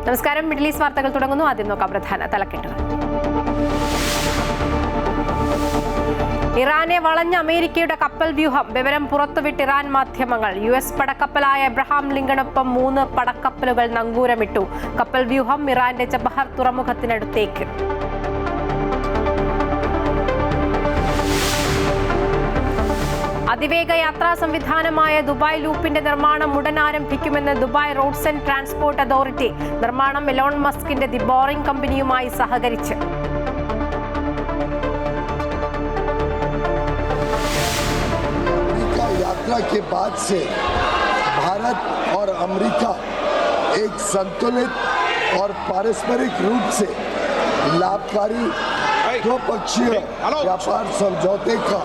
നമസ്കാരം. Middle east വാർത്തകൾ തുടങ്ങുന്നു. ആദ്യം നോക്കാം പ്രധാന തലക്കെട്ടുകൾ. ഇറാനെ വളഞ്ഞ അമേരിക്കയുടെ കപ്പൽ വ്യൂഹം. വിവരം പുറത്തുവിട്ട് ഇറാൻ മാധ്യമങ്ങൾ. US പടക്കപ്പലായ എബ്രഹാം ലിങ്കണൊപ്പം 3 പടക്കപ്പലുകൾ നങ്കൂരമിട്ടു. കപ്പൽ വ്യൂഹം ഇറാന്റെ ചബഹർ തുറമുഖത്തിനടുത്തേക്ക്. അതിവേഗ യാത്രാ സംവിധാനമായ ദുബായ് ലൂപ്പിന്റെ നിർമ്മാണം ഉടൻ ആരംഭിക്കുമെന്ന് Dubai roads and transport authority. നിർമ്മാണം എലോൺ മസ്കിന്റെ ദി ബോറിംഗ് കമ്പനിയുമായി സഹകരിച്ച്. यात्रा के बाद से भारत और अमेरिका एक संतुलित और पारस्परिक रूप से लाभकारी द्विपक्षीय व्यापार समझौते का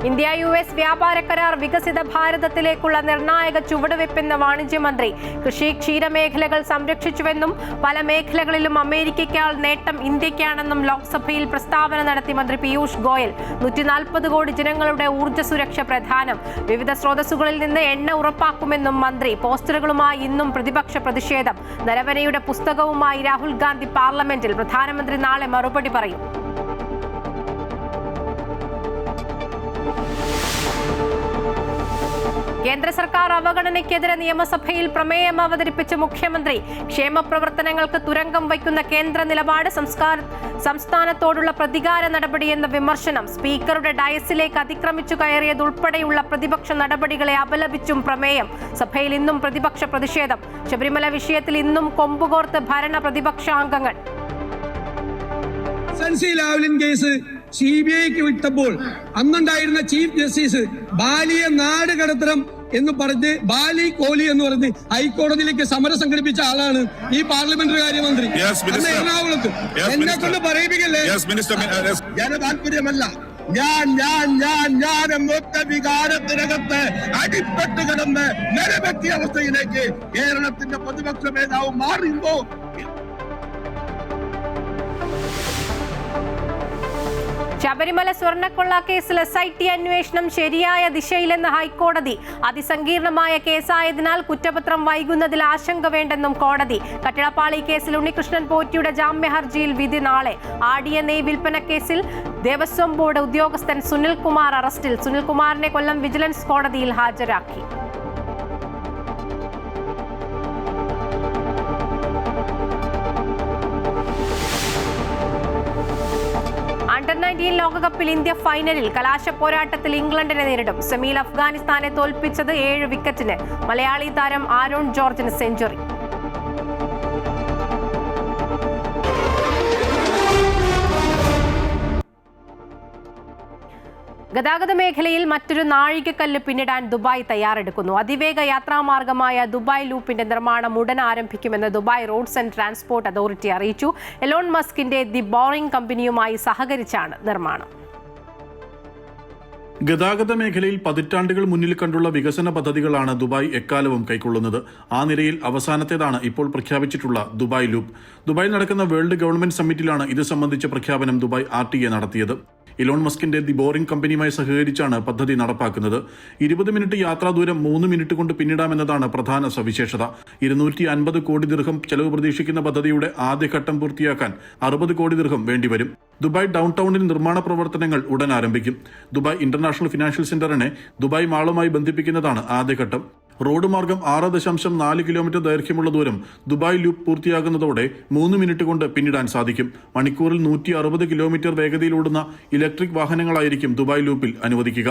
ഇന്ത്യ US വ്യാപാര കരാർ വികസിത ഭാരതത്തിലേക്കുള്ള നിർണായക ചുവടുവെപ്പെന്ന വാണിജ്യമന്ത്രി. കൃഷി ക്ഷീരമേഖലകൾ സംരക്ഷിച്ചുവെന്നും പല മേഖലകളിലും അമേരിക്കയ്ക്കാൾ നേട്ടം ഇന്ത്യക്കാണെന്നും ലോക്സഭയിൽ പ്രസ്താവന നടത്തി മന്ത്രി പീയൂഷ് ഗോയൽ. 140 കോടി ജനങ്ങളുടെ ഊർജ്ജ സുരക്ഷ പ്രധാനം. വിവിധ സ്രോതസ്സുകളിൽ നിന്ന് എണ്ണ ഉറപ്പാക്കുമെന്നും മന്ത്രി. പോസ്റ്ററുകളുമായി ഇന്നും പ്രതിപക്ഷ പ്രതിഷേധം. നരവനയുടെ പുസ്തകവുമായി രാഹുൽ ഗാന്ധി പാർലമെന്റിൽ. പ്രധാനമന്ത്രി നാളെ മറുപടി പറയും. കേന്ദ്ര സർക്കാർ അവഗണനയ്ക്കെതിരെ നിയമസഭയിൽ പ്രമേയം അവതരിപ്പിച്ച മുഖ്യമന്ത്രി. ക്ഷേമ പ്രവർത്തനങ്ങൾക്ക് തുരങ്കം വയ്ക്കുന്ന കേന്ദ്ര നിലപാട്. സംസ്ഥാനത്തോടുള്ള പ്രതികാര നടപടിയെന്ന വിമർശനം. സ്പീക്കറുടെ ഡയസിലേക്ക് അതിക്രമിച്ചു കയറിയതുൾപ്പെടെയുള്ള പ്രതിപക്ഷ നടപടികളെ അപലപിച്ചും പ്രമേയം. സഭയിൽ ഇന്നും പ്രതിപക്ഷ പ്രതിഷേധം. ശബരിമല വിഷയത്തിൽ ഇന്നും കൊമ്പുകോർത്ത് ഭരണ പ്രതിപക്ഷാംഗങ്ങൾ. കേസ് CBIക്ക് വിട്ടപ്പോൾ അന്നുണ്ടായിരുന്ന ചീഫ് ജസ്റ്റിസ് ബാലിയെ നാട് കടത്തണം എന്ന് പറഞ്ഞ് ബാലി കോഹ്ലി എന്ന് പറഞ്ഞ് ഹൈക്കോടതിയിലേക്ക് സമരം സംഘടിപ്പിച്ച ആളാണ് ഈ പാർലമെന്ററി കാര്യമന്ത്രി. എറണാകുളത്ത് എന്നെ കൊണ്ട് പറയിപ്പിക്കല്ലേ. ജനതാല്പര്യമല്ല, ഞാൻ എന്നൊറ്റ വികാരത്തിനകത്ത് അടിപ്പെട്ട് കിടന്ന് നിരവധി അവസ്ഥയിലേക്ക് കേരളത്തിന്റെ പ്രതിപക്ഷ നേതാവ് മാറുമ്പോ ശബരിമല സ്വർണ്ണക്കൊള്ള കേസിൽ SIT അന്വേഷണം ശരിയായ ദിശയിലെന്ന് ഹൈക്കോടതി. അതിസങ്കീർണമായ കേസായതിനാൽ കുറ്റപത്രം വൈകുന്നതിൽ ആശങ്ക വേണ്ടെന്നും കോടതി. കട്ടിടപ്പാളി കേസിൽ ഉണ്ണികൃഷ്ണൻ പോറ്റിയുടെ ജാമ്യ ഹർജിയിൽ വിധി നാളെ. ആടിയ നെയ് വിൽപ്പന കേസിൽ ദേവസ്വം ബോർഡ് ഉദ്യോഗസ്ഥൻ സുനിൽകുമാർ അറസ്റ്റിൽ. സുനിൽകുമാറിനെ കൊല്ലം വിജിലൻസ് കോടതിയിൽ ഹാജരാക്കി. Under-19 ലോകകപ്പിൽ ഇന്ത്യ ഫൈനലിൽ. കലാശ പോരാട്ടത്തിൽ ഇംഗ്ലണ്ടിനെ നേരിടും. സെമിയിൽ അഫ്ഗാനിസ്ഥാനെ തോൽപ്പിച്ചത് 7 വിക്കറ്റിന്. മലയാളി താരം ആരോൺ ജോർജിന് സെഞ്ചുറി. ഗതാഗത മേഖലയിൽ മറ്റൊരു നാഴികക്കല്ല് പിന്നിടാൻ ദുബായ് തയ്യാറെടുക്കുന്നു. അതിവേഗ യാത്രാമാർഗമായ ദുബായ് ലൂപ്പിന്റെ നിർമ്മാണം ഉടൻ ആരംഭിക്കുമെന്ന് Dubai roads and transport authority അറിയിച്ചു. എലോൺ മസ്കിന്റെ ദി ബോറിംഗ് കമ്പനിയുമായി സഹകരിച്ചാണ് നിർമ്മാണം. ഗതാഗത മേഖലയിൽ പതിറ്റാണ്ടുകൾ മുന്നിൽ കണ്ടുള്ള വികസന പദ്ധതികളാണ് ദുബായ് എക്കാലവും കൈക്കൊള്ളുന്നത്. ആ നിരയിൽ അവസാനത്തേതാണ് ഇപ്പോൾ പ്രഖ്യാപിച്ചിട്ടുള്ള ദുബായ് ലൂപ്പ്. ദുബായിൽ നടക്കുന്ന വേൾഡ് ഗവൺമെന്റ് സമ്മിറ്റിലാണ് ഇത് സംബന്ധിച്ച പ്രഖ്യാപനം ദുബായ് RTA നടത്തിയത്. ഇലോൺ മസ്കിന്റെ ദി ബോറിംഗ് കമ്പനിയുമായി സഹകരിച്ചാണ് പദ്ധതി നടപ്പാക്കുന്നത്. 20 മിനിറ്റ് യാത്രാ ദൂരം 3 മിനിറ്റ് കൊണ്ട് പിന്നിടാമെന്നതാണ് പ്രധാന സവിശേഷത. 250 കോടി ദിർഹം ചെലവ് പ്രതീക്ഷിക്കുന്ന പദ്ധതിയുടെ ആദ്യഘട്ടം പൂർത്തിയാക്കാൻ 60 കോടി ദിർഹം വേണ്ടിവരും. ദുബായ് ഡൗൺ ടൗണിൽ നിർമ്മാണ പ്രവർത്തനങ്ങൾ ഉടൻ ആരംഭിക്കും. ദുബായ് ഇന്റർനാഷണൽ ഫിനാൻഷ്യൽ സെന്ററിനെ ദുബായ് മാളുമായി ബന്ധിപ്പിക്കുന്നതാണ് ആദ്യഘട്ടം. റോഡ് മാർഗം 6.4 കിലോമീറ്റർ ദൈർഘ്യമുള്ള ദൂരം ദുബായ് ലൂപ്പ് പൂർത്തിയാകുന്നതോടെ 3 മിനിറ്റ് കൊണ്ട് പിന്നിടാൻ സാധിക്കും. മണിക്കൂറിൽ 160 കിലോമീറ്റർ വേഗതയിലോടുന്ന ഇലക്ട്രിക് വാഹനങ്ങളായിരിക്കും ദുബായ് ലൂപ്പിൽ അനുവദിക്കുക.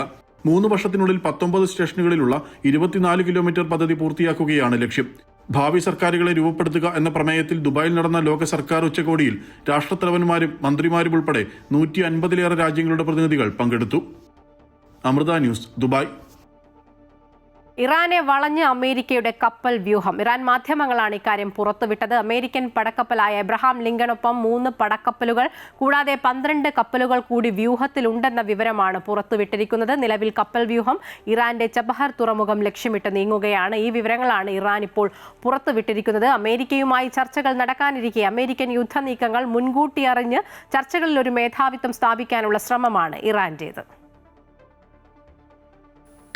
3 വർഷത്തിനുള്ളിൽ 19 സ്റ്റേഷനുകളിലുള്ള 24 കിലോമീറ്റർ പദ്ധതി പൂർത്തിയാക്കുകയാണ് ലക്ഷ്യം. ഭാവി സർക്കാരുകളെ രൂപപ്പെടുത്തുക എന്ന പ്രമേയത്തിൽ ദുബായിൽ നടന്ന ലോക സർക്കാർ ഉച്ചകോടിയിൽ രാഷ്ട്രത്തലവന്മാരും മന്ത്രിമാരും ഉൾപ്പെടെ 150-ലേറെ രാജ്യങ്ങളുടെ പ്രതിനിധികൾ പങ്കെടുത്തു. Amrita news, Dubai. ഇറാനെ വളഞ്ഞ് അമേരിക്കയുടെ കപ്പൽ വ്യൂഹം. ഇറാൻ മാധ്യമങ്ങളാണ് ഇക്കാര്യം പുറത്തുവിട്ടത്. അമേരിക്കൻ പടക്കപ്പലായ എബ്രഹാം ലിങ്കണൊപ്പം 3 പടക്കപ്പലുകൾ കൂടാതെ 12 കപ്പലുകൾ കൂടി വ്യൂഹത്തിലുണ്ടെന്ന വിവരമാണ് പുറത്തുവിട്ടിരിക്കുന്നത്. നിലവിൽ കപ്പൽ വ്യൂഹം ഇറാന്റെ ചബഹർ തുറമുഖം ലക്ഷ്യമിട്ട് നീങ്ങുകയാണ്. ഈ വിവരങ്ങളാണ് ഇറാൻ ഇപ്പോൾ പുറത്തുവിട്ടിരിക്കുന്നത്. അമേരിക്കയുമായി ചർച്ചകൾ നടക്കാനിരിക്കെ അമേരിക്കൻ യുദ്ധനീക്കങ്ങൾ മുൻകൂട്ടി അറിഞ്ഞ് ചർച്ചകളിൽ ഒരു മേധാവിത്വം സ്ഥാപിക്കാനുള്ള ശ്രമമാണ് ഇറാന്റേത്.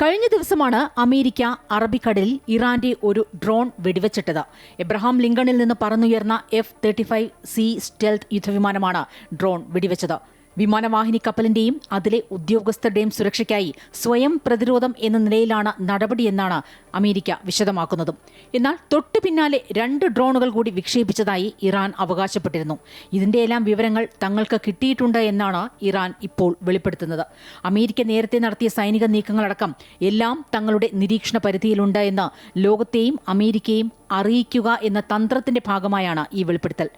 കഴിഞ്ഞ ദിവസമാണ് അമേരിക്ക അറബിക്കടലിൽ ഇറാന്റെ ഒരു ഡ്രോൺ വെടിവെച്ചിട്ടത്. എബ്രഹാം ലിങ്കണിൽ നിന്ന് പറന്നുയർന്ന F-35C സ്റ്റെൽത്ത് യുദ്ധവിമാനമാണ് ഡ്രോൺ വെടിവെച്ചത്. വിമാനവാഹിനി കപ്പലിന്റെയും അതിലെ ഉദ്യോഗസ്ഥരുടെയും സുരക്ഷയ്ക്കായി സ്വയം പ്രതിരോധം എന്ന നിലയിലാണ് നടപടിയെന്നാണ് അമേരിക്ക വിശദമാക്കുന്നത്. എന്നാൽ തൊട്ടു പിന്നാലെ 2 ഡ്രോണുകൾ കൂടി വിക്ഷേപിച്ചതായി ഇറാൻ അവകാശപ്പെട്ടിരുന്നു. ഇതിന്റെയെല്ലാം വിവരങ്ങൾ തങ്ങൾക്ക് കിട്ടിയിട്ടുണ്ട് എന്നാണ് ഇറാൻ ഇപ്പോൾ വെളിപ്പെടുത്തുന്നത്. അമേരിക്ക നേരത്തെ നടത്തിയ സൈനിക നീക്കങ്ങളടക്കം എല്ലാം തങ്ങളുടെ നിരീക്ഷണ പരിധിയിലുണ്ട് എന്ന് ലോകത്തെയും അമേരിക്കയും അറിയിക്കുക എന്ന തന്ത്രത്തിന്റെ ഭാഗമായാണ് ഈ വെളിപ്പെടുത്തൽ.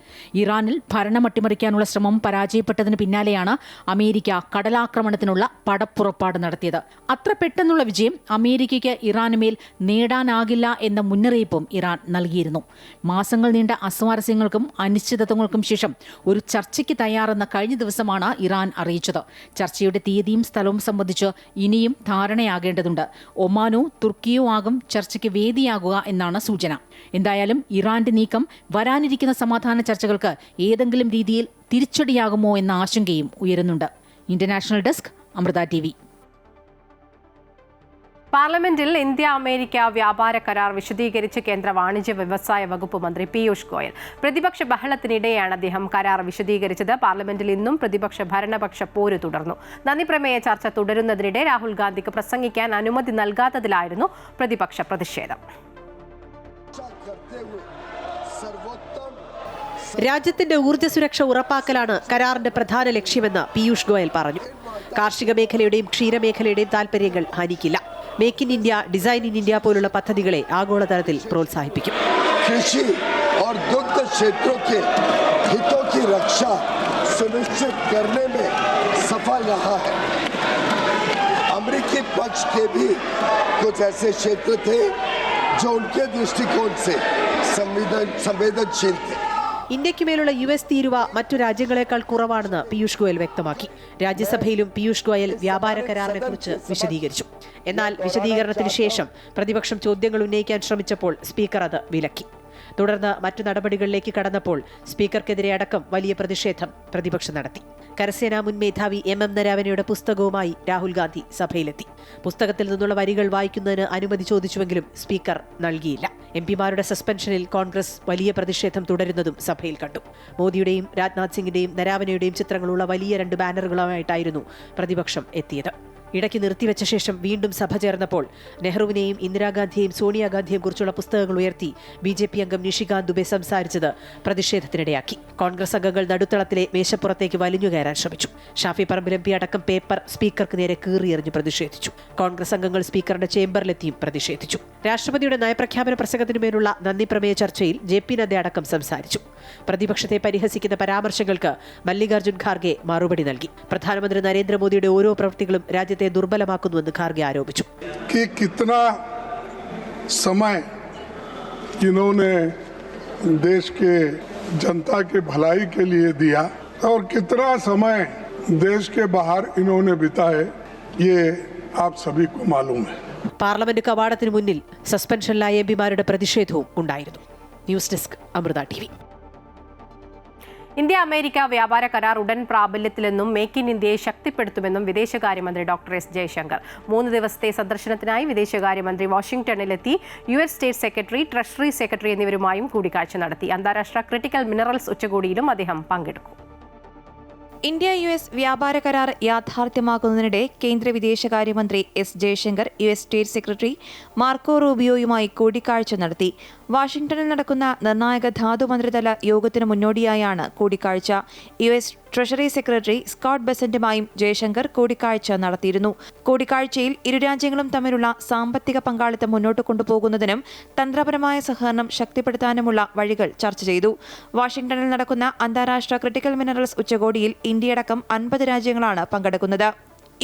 ഇറാനിൽ ഭരണം അട്ടിമറിക്കാനുള്ള ശ്രമം പരാജയപ്പെട്ടതിന് പിന്നാലെയാണ് അമേരിക്ക കടലാക്രമണത്തിനുള്ള പടപ്പുറപ്പാട് നടത്തിയത്. അത്ര പെട്ടെന്നുള്ള വിജയം അമേരിക്കയ്ക്ക് ഇറാനുമേൽ നേടാനാകില്ല എന്ന മുന്നറിയിപ്പും ഇറാൻ നൽകിയിരുന്നു. മാസങ്ങൾ നീണ്ട അസ്വാരസ്യങ്ങൾക്കും അനിശ്ചിതത്വങ്ങൾക്കും ശേഷം ഒരു ചർച്ചയ്ക്ക് തയ്യാറെന്ന കഴിഞ്ഞ ദിവസമാണ് ഇറാൻ അറിയിച്ചത്. ചർച്ചയുടെ തീയതിയും സ്ഥലവും സംബന്ധിച്ച് ഇനിയും ധാരണയാകേണ്ടതുണ്ട്. ഒമാനോ തുർക്കിയോ ആകും ചർച്ചയ്ക്ക് വേദിയാകുക എന്നാണ് സൂചന. എന്തായാലും ഇറാന്റെ നീക്കം വരാനിരിക്കുന്ന സമാധാന ചർച്ചകൾക്ക് ഏതെങ്കിലും രീതിയിൽ തിരിച്ചടിയാകുമോ എന്ന ആശങ്കയും ഉയരുന്നുണ്ട്. International desk, Amrita TV. പാർലമെന്റിൽ ഇന്ത്യ അമേരിക്ക വ്യാപാര കരാർ വിശദീകരിച്ച് കേന്ദ്ര വാണിജ്യ വ്യവസായ വകുപ്പ് മന്ത്രി പീയൂഷ് ഗോയൽ. പ്രതിപക്ഷ ബഹളത്തിനിടെയാണ് അദ്ദേഹം കരാർ വിശദീകരിച്ചത്. പാർലമെന്റിൽ ഇന്നും പ്രതിപക്ഷ ഭരണപക്ഷ പോര് തുടർന്നു. നന്ദിപ്രമേയ ചർച്ച തുടരുന്നതിനിടെ രാഹുൽ ഗാന്ധിക്ക് പ്രസംഗിക്കാൻ അനുമതി നൽകാത്തതിലായിരുന്നു പ്രതിപക്ഷ പ്രതിഷേധം. രാജ്യത്തിന്റെ ഊർജ്ജ സുരക്ഷ ഉറപ്പാക്കലാണ് കരാറിന്റെ പ്രധാന ലക്ഷ്യമെന്ന് പീയൂഷ് ഗോയൽ പറഞ്ഞു. കാർഷിക മേഖലയുടെയും ക്ഷീരമേഖലയുടെയും താൽപര്യങ്ങൾ ഹനിക്കില്ല. Make in India, design in India പോലുള്ള പദ്ധതികളെ ആഗോളതലത്തിൽ പ്രോത്സാഹിപ്പിക്കും. कृषि और दुग्ध क्षेत्रों के हितों की रक्षा सुनिश्चित करने में सफल रहा है. अमेरिकी पक्ष के भी कुछ ऐसे क्षेत्र थे जो उनके दृष्टिकोण से संवेदनशील थे. ഇന്ത്യയ്ക്ക് മേലുള്ള US തീരുവ മറ്റു രാജ്യങ്ങളെക്കാൾ കുറവാണെന്ന് പീയൂഷ് ഗോയൽ വ്യക്തമാക്കി. രാജ്യസഭയിലും പീയൂഷ് ഗോയൽ വ്യാപാര കരാറിനെ കുറിച്ച് വിശദീകരിച്ചു. എന്നാൽ വിശദീകരണത്തിന് ശേഷം പ്രതിപക്ഷം ചോദ്യങ്ങൾ ഉന്നയിക്കാൻ ശ്രമിച്ചപ്പോൾ സ്പീക്കർ അത് വിലക്കി. തുടർന്ന് മറ്റു നടപടികളിലേക്ക് കടന്നപ്പോൾ സ്പീക്കർക്കെതിരെ അടക്കം വലിയ പ്രതിഷേധം പ്രതിപക്ഷം നടത്തി. കരസേനാ മുൻ മേധാവി MM നരാവനെയുടെ പുസ്തകവുമായി രാഹുൽ ഗാന്ധി സഭയിലെത്തി. പുസ്തകത്തിൽ നിന്നുള്ള വരികൾ വായിക്കുന്നതിന് അനുമതി ചോദിച്ചുവെങ്കിലും സ്പീക്കർ നൽകിയില്ല. MP-മാരുടെ സസ്പെൻഷനിൽ കോൺഗ്രസ് വലിയ പ്രതിഷേധം തുടരുന്നതും സഭയിൽ കണ്ടു. മോദിയുടെയും രാജ്നാഥ് സിംഗിന്റെയും നരാവനെയുടെയും ചിത്രങ്ങളുള്ള വലിയ 2 ബാനറുകളുമായിട്ടായിരുന്നു പ്രതിപക്ഷം എത്തിയത്. ഇടയ്ക്ക് നിർത്തിവെച്ച ശേഷം വീണ്ടും സഭ ചേർന്നപ്പോൾ നെഹ്റുവിനെയും ഇന്ദിരാഗാന്ധിയെയും സോണിയാഗാന്ധിയെയും കുറിച്ചുള്ള പുസ്തകങ്ങൾ ഉയർത്തി BJP അംഗം നിഷികാന്ത് ദുബെ സംസാരിച്ചത് പ്രതിഷേധത്തിനിടയാക്കി. കോൺഗ്രസ് അംഗങ്ങൾ നടുത്തളത്തിലെ മേശപ്പുറത്തേക്ക് വലിഞ്ഞു കയറാൻ ശ്രമിച്ചു. ഷാഫി പറമ്പിൽ MP അടക്കം പേപ്പർ സ്പീക്കർക്ക് നേരെ കീറിയെറിഞ്ഞ് പ്രതിഷേധിച്ചു. കോൺഗ്രസ് അംഗങ്ങൾ സ്പീക്കറുടെ ചേംബറിലെത്തിയും പ്രതിഷേധിച്ചു. രാഷ്ട്രപതിയുടെ നയപ്രഖ്യാപന പ്രസംഗത്തിനുമേലുള്ള നന്ദി പ്രമേയ ചർച്ചയിൽ JP നദ്ദ അടക്കം സംസാരിച്ചു. പ്രതിപക്ഷത്തെ പരിഹസിക്കുന്ന പരാമർശങ്ങൾക്ക് മല്ലികാർജുൻ ഖാർഗെ മറുപടി നൽകി. പ്രധാനമന്ത്രി നരേന്ദ്രമോദിയുടെ ഓരോ പ്രവൃത്തികളും രാജ്യത്തെ ദുർബലമാക്കുന്നുവെന്ന് ഖാർഗെ ആരോപിച്ചു. कितना समय इन्होंने देश के जनता के भलाई के लिए दिया और कितना समय देश के बाहर इन्होंने बिताए, ये आप सभी को मालूम है. പാർലമെന്റ് കവാടത്തിന് മുന്നിൽ സസ്പെൻഷനിലായ MP-മാരുടെ പ്രതിഷേധവും ഉണ്ടായിരുന്നു. News desk, Amrita TV. India America വ്യാപാര കരാർ ഉടൻ പ്രാബല്യത്തിലെന്നും മേക്ക് ഇൻ ഇന്ത്യയെ ശക്തിപ്പെടുത്തുമെന്നും വിദേശകാര്യമന്ത്രി ഡോക്ടർ S. ജയശങ്കർ 3 ദിവസത്തെ സന്ദർശനത്തിനായി വിദേശകാര്യമന്ത്രി വാഷിംഗ്ടണിലെത്തി. US state secretary, treasury secretary എന്നിവരുമായും കൂടിക്കാഴ്ച നടത്തി. അന്താരാഷ്ട്ര ക്രിട്ടിക്കൽ മിനറൽസ് ഉച്ചകോടിയിലും അദ്ദേഹം പങ്കെടുക്കും. ഇന്ത്യ-US വ്യാപാര കരാർ യാഥാർത്ഥ്യമാക്കുന്നതിനിടെ കേന്ദ്ര വിദേശകാര്യമന്ത്രി S. Jaishankar US state secretary Marco റൂബിയോയുമായി കൂടിക്കാഴ്ച നടത്തി. വാഷിംഗ്ടണിൽ നടക്കുന്ന നിർണായക ധാതുമന്ത്രിതല യോഗത്തിന് മുന്നോടിയായാണ് കൂടിക്കാഴ്ച. US ട്രഷറി സെക്രട്ടറി സ്കോട്ട് ബെസന്റുമായും ജയശങ്കർ കൂടിക്കാഴ്ച നടത്തിയിരുന്നു. കൂടിക്കാഴ്ചയിൽ ഇരു രാജ്യങ്ങളും തമ്മിലുള്ള സാമ്പത്തിക പങ്കാളിത്തം മുന്നോട്ട് കൊണ്ടുപോകുന്നതിനും തന്ത്രപരമായ സഹകരണം ശക്തിപ്പെടുത്താനുമുള്ള വഴികൾ ചർച്ച ചെയ്തു. വാഷിംഗ്ടണിൽ നടക്കുന്ന അന്താരാഷ്ട്ര ക്രിട്ടിക്കൽ മിനറൽസ് ഉച്ചകോടിയിൽ ഇന്ത്യയടക്കം 50 രാജ്യങ്ങളാണ് പങ്കെടുക്കുന്നത്.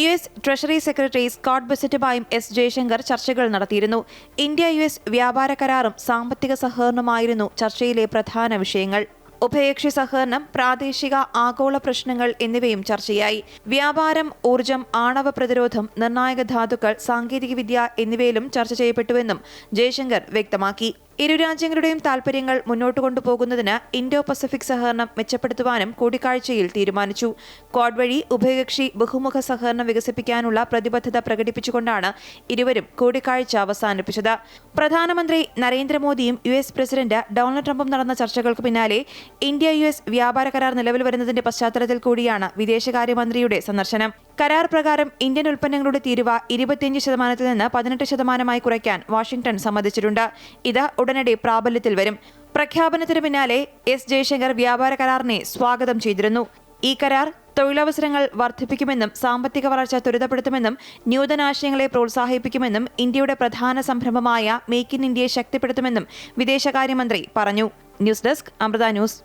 US ട്രഷറി സെക്രട്ടറി സ്കോട്ട് ബെസന്റുമായും S. ജയശങ്കർ ചർച്ചകൾ നടത്തിയിരുന്നു. ഇന്ത്യ-US വ്യാപാര കരാറും സാമ്പത്തിക സഹകരണമായിരുന്നു ചർച്ചയിലെ പ്രധാന വിഷയങ്ങൾ. ഉഭയകക്ഷി സഹകരണം, പ്രാദേശിക ആഗോള പ്രശ്നങ്ങൾ എന്നിവയും ചർച്ചയായി. വ്യാപാരം, ഊർജ്ജം, ആണവ പ്രതിരോധം, നിർണായക ധാതുക്കൾ, സാങ്കേതികവിദ്യ എന്നിവയിലും ചർച്ച ചെയ്യപ്പെട്ടുവെന്നും ജയശങ്കർ വ്യക്തമാക്കി. ഇരു രാജ്യങ്ങളുടെയും താൽപര്യങ്ങൾ മുന്നോട്ട് കൊണ്ടുപോകുന്നതിന് ഇൻഡോ പസഫിക് സഹകരണം മെച്ചപ്പെടുത്തുവാനും കൂടിക്കാഴ്ചയിൽ തീരുമാനിച്ചു. ക്വാഡ് വഴി ഉഭയകക്ഷി ബഹുമുഖ സഹകരണം വികസിപ്പിക്കാനുള്ള പ്രതിബദ്ധത പ്രകടിപ്പിച്ചുകൊണ്ടാണ് ഇരുവരും കൂടിക്കാഴ്ച അവസാനിപ്പിച്ചത്. പ്രധാനമന്ത്രി നരേന്ദ്രമോദിയും US പ്രസിഡന്റ് ഡൊണാൾഡ് ട്രംപും നടന്ന ചർച്ചകൾക്ക് പിന്നാലെ ഇന്ത്യ US വ്യാപാര കരാർ നിലവിൽ വരുന്നതിന്റെ പശ്ചാത്തലത്തിൽ കൂടിയാണ് വിദേശകാര്യമന്ത്രിയുടെ സന്ദർശനം. കരാർ പ്രകാരം ഇന്ത്യൻ ഉൽപ്പന്നങ്ങളുടെ തീരുവ 25% നിന്ന് 18% കുറയ്ക്കാൻ വാഷിംഗ്ടൺ സമ്മതിച്ചിട്ടുണ്ട്. ഇത് ഉടനടി പ്രാബല്യത്തിൽ വരും. പ്രഖ്യാപനത്തിന് പിന്നാലെ എസ് ജയശങ്കർ വ്യാപാര കരാറിനെ സ്വാഗതം ചെയ്തിരുന്നു. ഈ കരാർ തൊഴിലവസരങ്ങൾ വർദ്ധിപ്പിക്കുമെന്നും സാമ്പത്തിക വളർച്ച ത്വരിതപ്പെടുത്തുമെന്നും നൂതനാശയങ്ങളെ പ്രോത്സാഹിപ്പിക്കുമെന്നും ഇന്ത്യയുടെ പ്രധാന സംരംഭമായ മേക്ക് ഇൻ ഇന്ത്യയെ ശക്തിപ്പെടുത്തുമെന്നും വിദേശകാര്യമന്ത്രി പറഞ്ഞു. News desk Amrita news.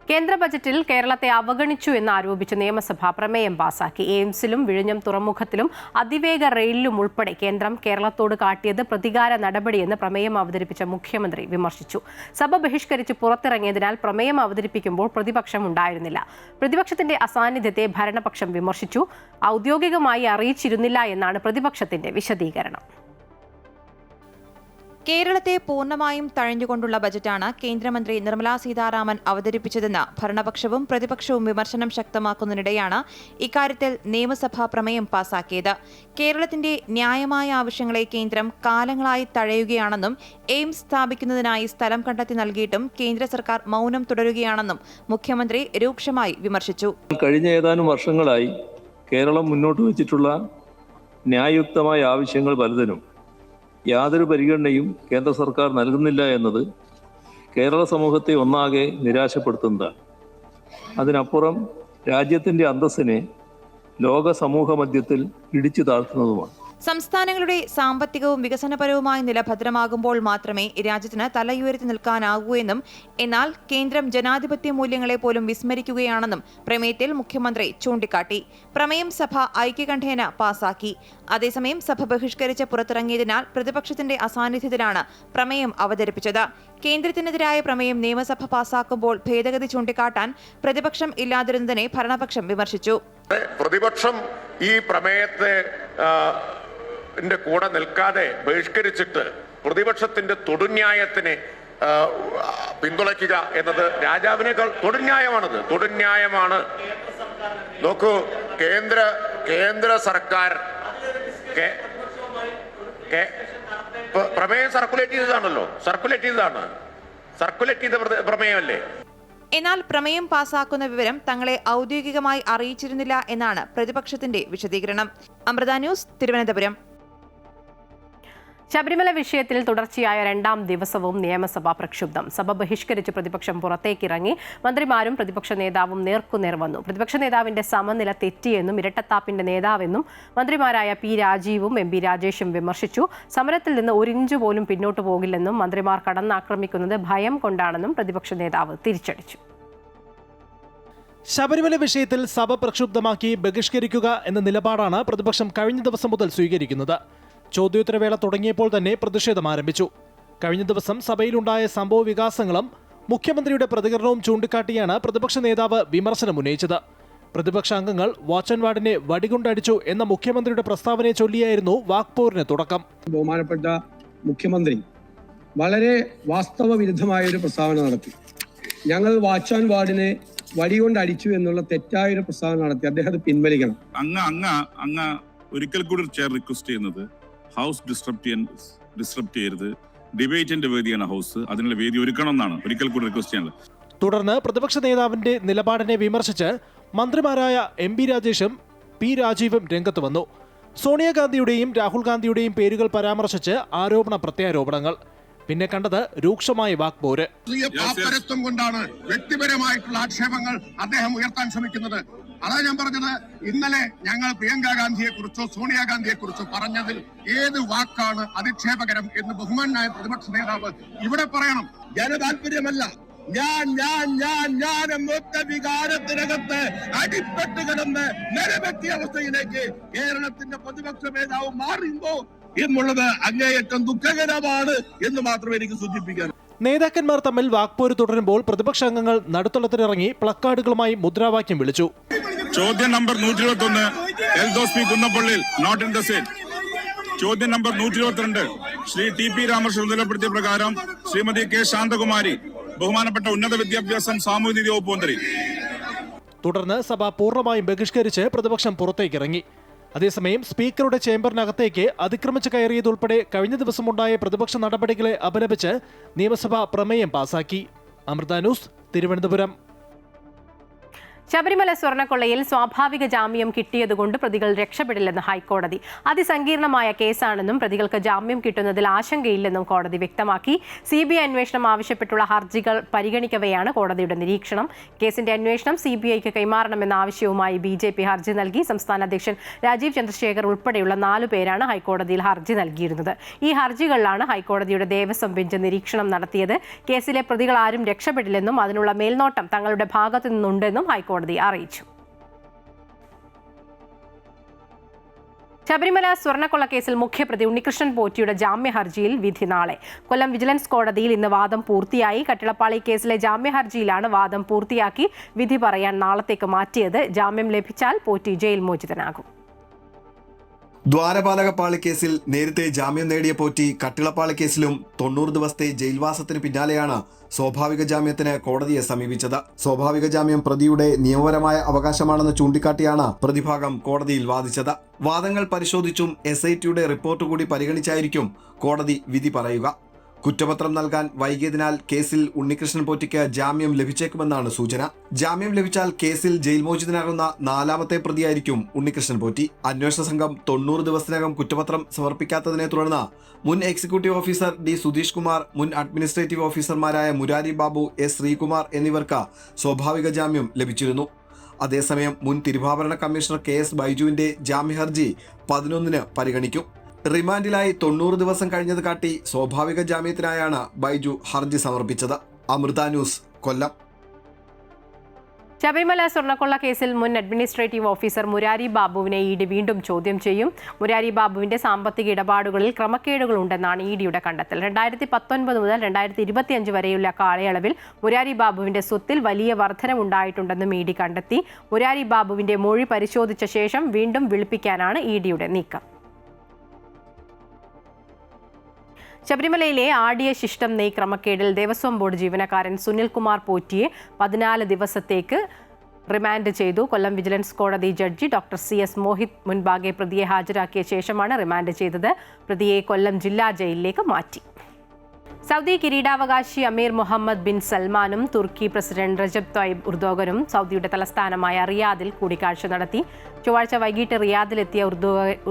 കേന്ദ്ര ബജറ്റിൽ കേരളത്തെ അവഗണിച്ചു എന്നാരോപിച്ച് നിയമസഭ പ്രമേയം പാസാക്കി. എയിംസിലും വിഴിഞ്ഞം തുറമുഖത്തിലും അതിവേഗ റെയിലിലും ഉൾപ്പെടെ കേന്ദ്രം കേരളത്തോട് കാട്ടിയത് പ്രതികാര നടപടിയെന്ന് പ്രമേയം അവതരിപ്പിച്ച മുഖ്യമന്ത്രി വിമർശിച്ചു. സഭ ബഹിഷ്കരിച്ച് പുറത്തിറങ്ങിയതിനാൽ പ്രമേയം അവതരിപ്പിക്കുമ്പോൾ പ്രതിപക്ഷം ഉണ്ടായിരുന്നില്ല. പ്രതിപക്ഷത്തിന്റെ അസാന്നിധ്യത്തെ ഭരണപക്ഷം വിമർശിച്ചു. ഔദ്യോഗികമായി അറിയിച്ചിരുന്നില്ല എന്നാണ് പ്രതിപക്ഷത്തിന്റെ വിശദീകരണം. കേരളത്തെ പൂർണ്ണമായും തഴഞ്ഞുകൊണ്ടുള്ള ബജറ്റാണ് കേന്ദ്രമന്ത്രി നിർമ്മലാ സീതാരാമൻ അവതരിപ്പിച്ചതെന്ന് ഭരണപക്ഷവും പ്രതിപക്ഷവും വിമർശനം ശക്തമാക്കുന്നതിനിടെയാണ് ഇക്കാര്യത്തിൽ നിയമസഭ പ്രമേയം പാസാക്കിയത്. കേരളത്തിന്റെ ന്യായമായ ആവശ്യങ്ങളെ കേന്ദ്രം കാലങ്ങളായി തഴയുകയാണെന്നും എയിംസ് സ്ഥാപിക്കുന്നതിനായി സ്ഥലം കണ്ടെത്തി നൽകിയിട്ടും കേന്ദ്ര സർക്കാർ മൗനം തുടരുകയാണെന്നും മുഖ്യമന്ത്രി രൂക്ഷമായി വിമർശിച്ചു. കഴിഞ്ഞ ഏതാനും വർഷങ്ങളായി കേരളം മുന്നോട്ട് വച്ചിട്ടുള്ള ന്യായയുക്തമായ ആവശ്യങ്ങൾ പലതിനും യാതൊരു പരിഗണനയും കേന്ദ്ര സർക്കാർ നൽകുന്നില്ല എന്നത് കേരള സമൂഹത്തെ ഒന്നാകെ നിരാശപ്പെടുത്തുന്നതാണ്. അതിനപ്പുറം രാജ്യത്തിൻ്റെ അന്തസ്സിനെ ലോക സമൂഹ മധ്യത്തിൽ ഇടിച്ചു താഴ്ത്തുന്നതുമാണ്. സംസ്ഥാനങ്ങളുടെ സാമ്പത്തികവും വികസനപരവുമായ നില ഭദ്രമാകുമ്പോൾ മാത്രമേ രാജ്യത്തിന് തലയുയർത്തി നിൽക്കാനാകൂ എന്നും എന്നാൽ കേന്ദ്രം ജനാധിപത്യ മൂല്യങ്ങളെ പോലും വിസ്മരിക്കുകയാണെന്നും പ്രമേയത്തിൽ മുഖ്യമന്ത്രി ചൂണ്ടിക്കാട്ടി. പ്രമേയം സഭ ഐക്യകണ്ഠേന പാസാക്കി. അതേസമയം സഭ ബഹിഷ്കരിച്ച് പുറത്തിറങ്ങിയതിനാൽ പ്രതിപക്ഷത്തിന്റെ അസാന്നിധ്യത്തിലാണ് പ്രമേയം അവതരിപ്പിച്ചത്. കേന്ദ്രത്തിനെതിരായ പ്രമേയം നിയമസഭ പാസാക്കുമ്പോൾ ഭേദഗതി ചൂണ്ടിക്കാട്ടാൻ പ്രതിപക്ഷം ഇല്ലാതിരുന്നതിനെ ഭരണപക്ഷം വിമർശിച്ചു. പ്രതിപക്ഷം ഈ പ്രമേയത്തെ കൂടെ നിൽക്കാതെ ബഹിഷ്കരിച്ചിട്ട് പ്രതിപക്ഷത്തിന്റെ തൊടുന്യായത്തിനെ പിന്തുണയ്ക്കുക എന്നത് രാജാവിനേക്കാൾ തൊടുന്യായമാണത്. തൊടുന്യായമാണ്. നോക്കൂ, കേന്ദ്ര സർക്കാർ പ്രമേയം സർക്കുലേറ്റ് ചെയ്ത പ്രമേയമല്ലേ. എന്നാൽ പ്രമേയം പാസാക്കുന്ന വിവരം തങ്ങളെ ഔദ്യോഗികമായി അറിയിച്ചിരുന്നില്ല എന്നാണ് പ്രതിപക്ഷത്തിന്റെ വിശദീകരണം. അമൃത ന്യൂസ്, തിരുവനന്തപുരം. ശബരിമല വിഷയത്തിൽ തുടർച്ചയായ രണ്ടാം ദിവസവും നിയമസഭ പ്രക്ഷുബ്ധം. സഭ ബഹിഷ്കരിച്ച് പ്രതിപക്ഷം പുറത്തേക്കിറങ്ങി. മന്ത്രിമാരും പ്രതിപക്ഷ നേതാവും നേർക്കുനേർ വന്നു. പ്രതിപക്ഷ നേതാവിന്റെ സമനില തെറ്റിയെന്നും ഇരട്ടത്താപ്പിന്റെ നേതാവെന്നും മന്ത്രിമാരായ പി രാജീവും എം പി രാജേഷും വിമർശിച്ചു. സമരത്തിൽ നിന്ന് ഒരു ഇഞ്ച് പോലും പിന്നോട്ടു പോകില്ലെന്നും മന്ത്രിമാർ കടന്നാക്രമിക്കുന്നത് ഭയം കൊണ്ടാണെന്നും പ്രതിപക്ഷ നേതാവ് തിരിച്ചടിച്ചു. ശബരിമല വിഷയത്തിൽ സഭ പ്രക്ഷുബ്ധമാക്കി ബഹിഷ്കരിക്കുക എന്ന നിലപാടാണ് പ്രതിപക്ഷം കഴിഞ്ഞ ദിവസം മുതൽ സ്വീകരിക്കുന്നത്. ചോദ്യോത്തരവേള തുടങ്ങിയപ്പോൾ തന്നെ പ്രതിഷേധം ആരംഭിച്ചു. കഴിഞ്ഞ ദിവസം സഭയിലുണ്ടായ സംഭവ വികാസങ്ങളും മുഖ്യമന്ത്രിയുടെ പ്രതികരണവും ചൂണ്ടിക്കാട്ടിയാണ് പ്രതിപക്ഷ നേതാവ് വിമർശനം ഉന്നയിച്ചത്. പ്രതിപക്ഷ അംഗങ്ങൾ വാച്ച് ആൻഡ് വാർഡിനെ വടികൊണ്ടടിച്ചു എന്ന മുഖ്യമന്ത്രിയുടെ പ്രസ്താവനയെ ചൊല്ലിയായിരുന്നു വാക്പോരിന് തുടക്കം. ബഹുമാനപ്പെട്ട മുഖ്യമന്ത്രി വളരെ വാസ്തവ വിരുദ്ധമായ ഒരു പ്രസ്താവന നടത്തി. ഞങ്ങൾ വാച്ച് ആൻഡ് വാർഡിനെ വടികൊണ്ട് അടിച്ചു എന്നുള്ള തെറ്റായൊരു പ്രസ്താവന നടത്തി. അദ്ദേഹം അത് പിൻവലിക്കണം. അങ്ങ് ഒരിക്കൽ കൂടി ചെയർ റിക്വസ്റ്റ് ചെയ്യുന്നത് ഹൗസ് ഡിസ്റപ്റ്റ് ചെയ്യരുത്. ഡിബേറ്റിന്റെ വേദിയാണ് ഹൗസ്, അതിനുള്ള വേദി ഒരുക്കണം എന്നാണ് ഒരിക്കൽ കൂടി റിക്വസ്റ്റ് ചെയ്യാനുള്ളത്. തുടർന്ന് പ്രതിപക്ഷ നേതാവിന്റെ നിലപാടിനെ വിമർശിച്ച് മന്ത്രിമാരായ എം പി രാജേഷും പി രാജീവും രംഗത്ത് വന്നു. സോണിയാഗാന്ധിയുടെയും രാഹുൽ ഗാന്ധിയുടെയും പേരുകൾ പരാമർശിച്ച് ആരോപണ പ്രത്യാരോപണങ്ങൾ. പിന്നെ കണ്ടത് രൂക്ഷമായ വാക്പോര്. പാപ്പരത്വം കൊണ്ടാണ് വ്യക്തിപരമായിട്ടുള്ള ആക്ഷേപങ്ങൾ അദ്ദേഹം ഉയർത്താൻ ശ്രമിക്കുന്നത്. അതാ ഞാൻ പറഞ്ഞത്, ഇന്നലെ ഞങ്ങൾ പ്രിയങ്ക ഗാന്ധിയെ കുറിച്ചോ സോണിയാഗാന്ധിയെ കുറിച്ചോ പറഞ്ഞതിൽ ഏത് വാക്കാണ് അധിക്ഷേപകരം എന്ന് ബഹുമാനായ പ്രതിപക്ഷ നേതാവ് ഇവിടെ പറയണം. ജനതാല്പര്യമല്ല, ഞാൻ എന്നൊറ്റ വികാരത്തിനകത്ത് അടിപ്പെട്ട് കിടന്ന് നിലവെത്തിയ അവസ്ഥയിലേക്ക് കേരളത്തിന്റെ പ്രതിപക്ഷ നേതാവ് മാറുമ്പോ എന്നുള്ളത് അങ്ങേയറ്റം ദുഃഖകരമാണ് എന്ന് മാത്രമേ എനിക്ക് സൂചിപ്പിക്കാൻ. നേതാക്കന്മാർ തമ്മിൽ വാക്പോര് തുടരുമ്പോൾ പ്രതിപക്ഷ അംഗങ്ങൾ നടുത്തളത്തിലിറങ്ങി പ്ലക്കാർഡുകളുമായി മുദ്രാവാക്യം വിളിച്ചു. ചോദ്യം നമ്പർ 121 എൽദോസ് പി കുന്നപ്പള്ളിയിൽ നോട്ട് ഇൻ ദ സെറ്റ്. ചോദ്യം നമ്പർ 122 ശ്രീ ടി.പി. രാമകൃഷ്ണൻ ചുമതലപ്പെടുത്തിയ പ്രകാരം ശ്രീമതി കെ. ശാന്തകുമാരി, ബഹുമാനപ്പെട്ട ഉന്നത വിദ്യാഭ്യാസം സാമൂഹ്യനീതി വകുപ്പ് മന്ത്രി. തുടർന്ന് സഭ പൂർണ്ണമായും ബഹിഷ്കരിച്ച് പ്രതിപക്ഷം പുറത്തേക്കിറങ്ങി. അതേസമയം സ്പീക്കറുടെ ചേംബറിനകത്തേക്ക് അതിക്രമിച്ച് കയറിയതുൾപ്പെടെ കഴിഞ്ഞ ദിവസമുണ്ടായ പ്രതിപക്ഷ നടപടികളെ അപലപിച്ച് നിയമസഭ പ്രമേയം പാസാക്കി. അമൃത ന്യൂസ്, തിരുവനന്തപുരം. ശബരിമല സ്വർണ്ണക്കൊള്ളയിൽ സ്വാഭാവിക ജാമ്യം കിട്ടിയതുകൊണ്ട് പ്രതികൾ രക്ഷപ്പെടില്ലെന്ന് ഹൈക്കോടതി. അതിസങ്കീർണമായ കേസാണെന്നും പ്രതികൾക്ക് ജാമ്യം കിട്ടുന്നതിൽ ആശങ്കയില്ലെന്നും കോടതി വ്യക്തമാക്കി. CBI അന്വേഷണം ആവശ്യപ്പെട്ടുള്ള ഹർജികൾ പരിഗണിക്കവെയാണ് കോടതിയുടെ നിരീക്ഷണം. കേസിന്റെ അന്വേഷണം CBIക്ക് കൈമാറണമെന്ന ആവശ്യവുമായി BJP ഹർജി നൽകി. സംസ്ഥാന അധ്യക്ഷൻ രാജീവ് ചന്ദ്രശേഖർ ഉൾപ്പെടെയുള്ള 4 പേരാണ് ഹൈക്കോടതിയിൽ ഹർജി നൽകിയിരുന്നത്. ഈ ഹർജികളിലാണ് ഹൈക്കോടതിയുടെ ദേവസ്വം ബെഞ്ച് നിരീക്ഷണം നടത്തിയത്. കേസിലെ പ്രതികൾ ആരും രക്ഷപ്പെടില്ലെന്നും അതിനുള്ള മേൽനോട്ടം തങ്ങളുടെ ഭാഗത്തു നിന്നുണ്ടെന്നും ഹൈക്കോടതി അറിയിച്ചു. ശബരിമല സ്വർണ്ണക്കൊള്ള കേസിൽ മുഖ്യപ്രതി ഉണ്ണികൃഷ്ണൻ പോറ്റിയുടെ ജാമ്യ ഹർജിയിൽ വിധി നാളെ. കൊല്ലം വിജിലൻസ് കോടതിയിൽ ഇന്ന് വാദം പൂർത്തിയായി. കട്ടിളപ്പാളി കേസിലെ ജാമ്യ ഹർജിയിലാണ് വാദം പൂർത്തിയാക്കി വിധി പറയാൻ നാളത്തേക്ക് മാറ്റിയത്. ജാമ്യം ലഭിച്ചാൽ പോറ്റി ജയിൽ മോചിതനാകും. ദ്വാരപാലകപ്പാളി കേസിൽ നേരത്തെ ജാമ്യം നേടിയ പോറ്റി കട്ടിളപ്പാളി കേസിലും 90 ദിവസത്തെ ജയിൽവാസത്തിന് പിന്നാലെയാണ് സ്വാഭാവിക ജാമ്യത്തിന് കോടതിയെ സമീപിച്ചത്. സ്വാഭാവിക ജാമ്യം പ്രതിയുടെ നിയമപരമായ അവകാശമാണെന്ന് ചൂണ്ടിക്കാട്ടിയാണ് പ്രതിഭാഗം കോടതിയിൽ വാദിച്ചത്. വാദങ്ങൾ പരിശോധിച്ചും SITയുടെ റിപ്പോർട്ട് കൂടി പരിഗണിച്ചായിരിക്കും കോടതി വിധി പറയുക. കുറ്റപത്രം നൽകാൻ വൈകിയതിനാൽ കേസിൽ ഉണ്ണികൃഷ്ണൻ പോറ്റിക്ക് ജാമ്യം ലഭിച്ചേക്കുമെന്നാണ് സൂചന. ജാമ്യം ലഭിച്ചാൽ കേസിൽ ജയിൽ മോചിതനാകുന്ന 4ാമത്തെ പ്രതിയായിരിക്കും ഉണ്ണികൃഷ്ണൻ പോറ്റി. അന്വേഷണ സംഘം 90 ദിവസത്തിനകം കുറ്റപത്രം സമർപ്പിക്കാത്തതിനെ തുടർന്ന് മുൻ executive officer D. Sudheesh Kumar, മുൻ അഡ്മിനിസ്ട്രേറ്റീവ് ഓഫീസർമാരായ മുരാരി ബാബു, S. ശ്രീകുമാർ എന്നിവർക്ക് സ്വാഭാവിക ജാമ്യം ലഭിച്ചിരുന്നു. അതേസമയം മുൻ തിരുവാഭരണ കമ്മീഷണർ KS ബൈജുവിന്റെ ജാമ്യ ഹർജി 11-ന് പരിഗണിക്കും. റിമാൻഡിലായി 90 ദിവസം കഴിഞ്ഞത് കാട്ടി സ്വാഭാവിക ജാമ്യത്തിനായാണ് ബൈജു ഹർജി സമർപ്പിച്ചത്. അമൃത ന്യൂസ്, കൊല്ലം. ശബരിമല സ്വർണ്ണക്കൊള്ള കേസിൽ മുൻ അഡ്മിനിസ്ട്രേറ്റീവ് ഓഫീസർ മുരാരി ബാബുവിനെ ED വീണ്ടും ചോദ്യം ചെയ്യും. മുരാരി ബാബുവിന്റെ സാമ്പത്തിക ഇടപാടുകളിൽ ക്രമക്കേടുകൾ ഉണ്ടെന്നാണ് EDയുടെ കണ്ടെത്തൽ. 2019 മുതൽ 2025 വരെയുള്ള കാലയളവിൽ മുരാരി ബാബുവിന്റെ സ്വത്തിൽ വലിയ വർധനവുണ്ടായിട്ടുണ്ടെന്നും ED കണ്ടെത്തി. മുരാരി ബാബുവിന്റെ മൊഴി പരിശോധിച്ച ശേഷം വീണ്ടും വിളിപ്പിക്കാനാണ് EDയുടെ നീക്കം. ശബരിമലയിലെ ആടിയ ശിഷ്ടം നെയ് ക്രമക്കേടിൽ ദേവസ്വം ബോർഡ് ജീവനക്കാരൻ സുനിൽകുമാർ പോറ്റിയെ 14 ദിവസത്തേക്ക് റിമാൻഡ് ചെയ്തു. കൊല്ലം വിജിലൻസ് കോടതി ജഡ്ജി ഡോക്ടർ CS മോഹിത് മുൻപാകെ പ്രതിയെ ഹാജരാക്കിയ ശേഷമാണ് റിമാൻഡ് ചെയ്തത്. പ്രതിയെ കൊല്ലം ജില്ലാ ജയിലിലേക്ക് മാറ്റി. സൗദി കിരീടാവകാശി അമീർ മുഹമ്മദ് ബിൻ സൽമാനും തുർക്കി പ്രസിഡന്റ് റജബ് തയ്യിബ് ഉർദോഗനും സൗദിയുടെ തലസ്ഥാനമായ റിയാദിൽ കൂടിക്കാഴ്ച നടത്തി. ചൊവ്വാഴ്ച വൈകിട്ട് റിയാദിലെത്തിയ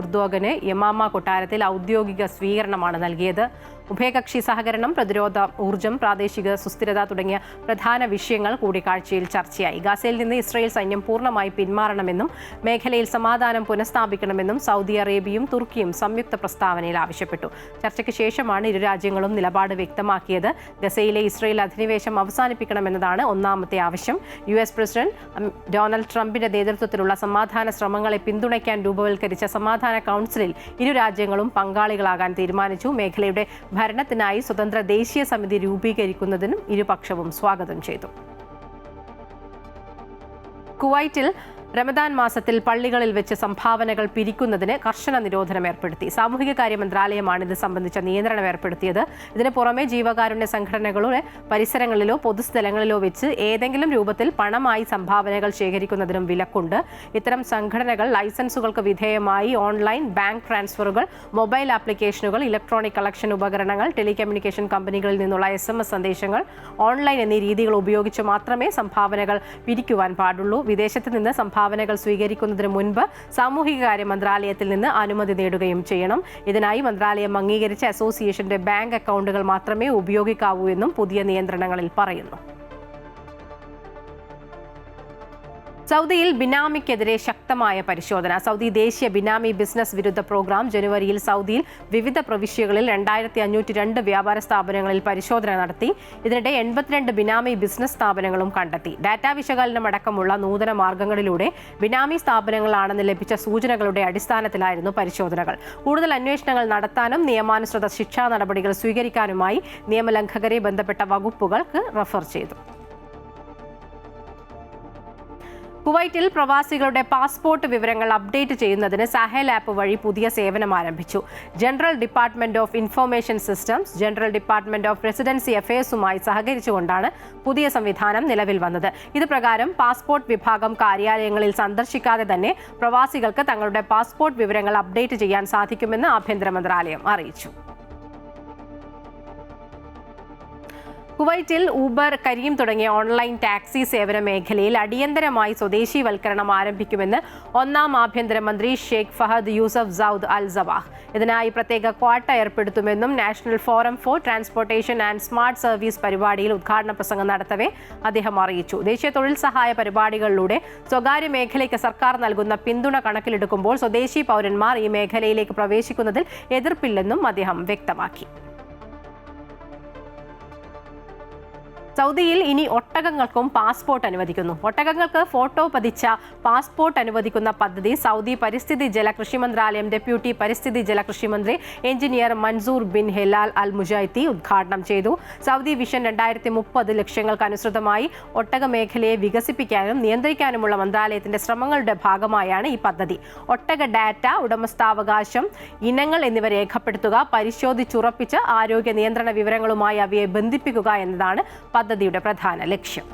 ഉർദോഗന് യമാമ കൊട്ടാരത്തിൽ ഔദ്യോഗിക സ്വീകരണമാണ് നൽകിയത്. ഉഭയകക്ഷി സഹകരണം, പ്രതിരോധ, ഊർജ്ജം, പ്രാദേശിക സുസ്ഥിരത തുടങ്ങിയ പ്രധാന വിഷയങ്ങൾ കൂടിക്കാഴ്ചയിൽ ചർച്ചയായി. ഗാസയിൽ നിന്ന് ഇസ്രായേൽ സൈന്യം പൂർണ്ണമായി പിന്മാറണമെന്നും മേഖലയിൽ സമാധാനം പുനഃസ്ഥാപിക്കണമെന്നും സൗദി അറേബ്യയും തുർക്കിയും സംയുക്ത പ്രസ്താവനയിൽ ആവശ്യപ്പെട്ടു. ചർച്ചയ്ക്ക് ശേഷമാണ് ഇരു രാജ്യങ്ങളും നിലപാട് വ്യക്തമാക്കിയത്. ഗസയിലെ ഇസ്രായേൽ അധിനിവേശം അവസാനിപ്പിക്കണമെന്നതാണ് ഒന്നാമത്തെ ആവശ്യം. US പ്രസിഡന്റ് ഡൊണാൾഡ് ട്രംപിന്റെ നേതൃത്വത്തിലുള്ള സമാധാന ശ്രമങ്ങളെ പിന്തുണയ്ക്കാൻ രൂപവൽക്കരിച്ച സമാധാന കൗൺസിലിൽ ഇരു രാജ്യങ്ങളും പങ്കാളികളാകാൻ തീരുമാനിച്ചു. മേഖലയുടെ ഭരണത്തിനായി സ്വതന്ത്ര ദേശീയ സമിതി രൂപീകരിക്കുന്നതിനും ഇരുപക്ഷവും സ്വാഗതം ചെയ്തു. കുവൈറ്റിൽ റമദാൻ മാസത്തിൽ പള്ളികളിൽ വെച്ച് സംഭാവനകൾ പിരിക്കുന്നതിന് കർശന നിരോധനം ഏർപ്പെടുത്തി. സാമൂഹികകാര്യ മന്ത്രാലയമാണ് ഇത് സംബന്ധിച്ച നിയന്ത്രണം ഏർപ്പെടുത്തിയത്. ഇതിന് പുറമെ ജീവകാരുണ്യ സംഘടനകളുടെ പരിസരങ്ങളിലോ പൊതുസ്ഥലങ്ങളിലോ വെച്ച് ഏതെങ്കിലും രൂപത്തിൽ പണമായി സംഭാവനകൾ ശേഖരിക്കുന്നതിനും വിലക്കുണ്ട്. ഇത്തരം സംഘടനകൾ ലൈസൻസുകൾക്ക് വിധേയമായി ഓൺലൈൻ ബാങ്ക് ട്രാൻസ്ഫറുകൾ, മൊബൈൽ ആപ്ലിക്കേഷനുകൾ, ഇലക്ട്രോണിക് കളക്ഷൻ ഉപകരണങ്ങൾ, ടെലികമ്മ്യൂണിക്കേഷൻ കമ്പനികളിൽ നിന്നുള്ള SMS സന്ദേശങ്ങൾ, ഓൺലൈൻ എന്നീ രീതികൾ ഉപയോഗിച്ച് മാത്രമേ സംഭാവനകൾ പിരിക്കുവാൻ പാടുള്ളൂ. വിദേശത്ത് നിന്ന് സംഭാവനകൾ സ്വീകരിക്കുന്നതിന് മുൻപ് സാമൂഹികകാര്യ മന്ത്രാലയത്തിൽ നിന്ന് അനുമതി നേടുകയും ചെയ്യണം. ഇതിനായി മന്ത്രാലയം അംഗീകരിച്ച അസോസിയേഷന്റെ ബാങ്ക് അക്കൗണ്ടുകൾ മാത്രമേ ഉപയോഗിക്കാവൂ എന്നും പുതിയ നിയന്ത്രണങ്ങളിൽ പറയുന്നു. സൗദിയിൽ ബിനാമിക്കെതിരെ ശക്തമായ പരിശോധന. സൗദി ദേശീയ ബിനാമി ബിസിനസ് വിരുദ്ധ പ്രോഗ്രാം ജനുവരിയിൽ സൗദിയിൽ വിവിധ പ്രവിശ്യകളിൽ 2502 വ്യാപാര സ്ഥാപനങ്ങളിൽ പരിശോധന നടത്തി. ഇതിനിടെ 82 ബിനാമി ബിസിനസ് സ്ഥാപനങ്ങളും കണ്ടെത്തി. ഡാറ്റാ വിശകലനം അടക്കമുള്ള നൂതന മാർഗങ്ങളിലൂടെ ബിനാമി സ്ഥാപനങ്ങളാണെന്ന് ലഭിച്ച സൂചനകളുടെ അടിസ്ഥാനത്തിലായിരുന്നു പരിശോധനകൾ. കൂടുതൽ അന്വേഷണങ്ങൾ നടത്താനും നിയമാനുസൃത ശിക്ഷാ നടപടികൾ സ്വീകരിക്കാനുമായി നിയമലംഘകരെ ബന്ധപ്പെട്ട വകുപ്പുകൾക്ക് റഫർ ചെയ്തു. കുവൈറ്റിൽ പ്രവാസികളുടെ പാസ്പോർട്ട് വിവരങ്ങൾ അപ്ഡേറ്റ് ചെയ്യുന്നതിന് സഹൽ ആപ്പ് വഴി പുതിയ സേവനം ആരംഭിച്ചു. General department of information systems, general department of residency അഫയേഴ്സുമായി സഹകരിച്ചുകൊണ്ടാണ് പുതിയ സംവിധാനം നിലവിൽ വന്നത്. ഇത് പ്രകാരം പാസ്പോർട്ട് വിഭാഗം കാര്യാലയങ്ങളിൽ സന്ദർശിക്കാതെ തന്നെ പ്രവാസികൾക്ക് തങ്ങളുടെ പാസ്പോർട്ട് വിവരങ്ങൾ അപ്ഡേറ്റ് ചെയ്യാൻ സാധിക്കുമെന്ന് ആഭ്യന്തര മന്ത്രാലയം അറിയിച്ചു. കുവൈറ്റിൽ ഊബർ, കരീം തുടങ്ങിയ ഓൺലൈൻ ടാക്സി സേവന മേഖലയിൽ അടിയന്തരമായി സ്വദേശീവൽക്കരണം ആരംഭിക്കുമെന്ന് ഒന്നാം ആഭ്യന്തരമന്ത്രി Sheikh Fahad Yusuf Saud Al Sabah. ഇതിനായി പ്രത്യേക ക്വാട്ട ഏർപ്പെടുത്തുമെന്നും national forum four transportation and smart service പരിപാടിയിൽ ഉദ്ഘാടന പ്രസംഗം നടത്തവേ അദ്ദേഹം അറിയിച്ചു. ദേശീയ തൊഴിൽ സഹായ പരിപാടികളിലൂടെ സ്വകാര്യ മേഖലയ്ക്ക് സർക്കാർ നൽകുന്ന പിന്തുണ കണക്കിലെടുക്കുമ്പോൾ സ്വദേശി പൗരന്മാർ ഈ മേഖലയിലേക്ക് പ്രവേശിക്കുന്നതിൽ എതിർപ്പില്ലെന്നും അദ്ദേഹം വ്യക്തമാക്കി. സൗദിയിൽ ഇനി ഒട്ടകങ്ങൾക്കും പാസ്പോർട്ട് അനുവദിക്കുന്നു. ഒട്ടകങ്ങൾക്ക് ഫോട്ടോ പതിച്ച പാസ്പോർട്ട് അനുവദിക്കുന്ന പദ്ധതി സൗദി പരിസ്ഥിതി ജല കൃഷി മന്ത്രാലയം ഡെപ്യൂട്ടി പരിസ്ഥിതി ജല കൃഷി മന്ത്രി എഞ്ചിനീയർ മൻസൂർ ബിൻ ഹിലാൽ അൽ മുജൈത്തി ഉദ്ഘാടനം ചെയ്തു. സൗദി വിഷൻ 2030 ലക്ഷ്യങ്ങൾക്കനുസൃതമായി ഒട്ടക മേഖലയെ വികസിപ്പിക്കാനും നിയന്ത്രിക്കാനുമുള്ള മന്ത്രാലയത്തിന്റെ ശ്രമങ്ങളുടെ ഭാഗമായാണ് ഈ പദ്ധതി. ഒട്ടക ഡാറ്റ, ഉടമസ്ഥാവകാശം, ഇനങ്ങൾ എന്നിവ രേഖപ്പെടുത്തുക, പരിശോധിച്ചുറപ്പിച്ച് ആരോഗ്യ നിയന്ത്രണ വിവരങ്ങളുമായി അവയെ ബന്ധിപ്പിക്കുക എന്നതാണ് പദ്ധതിയുടെ പ്രധാന ലക്ഷ്യം.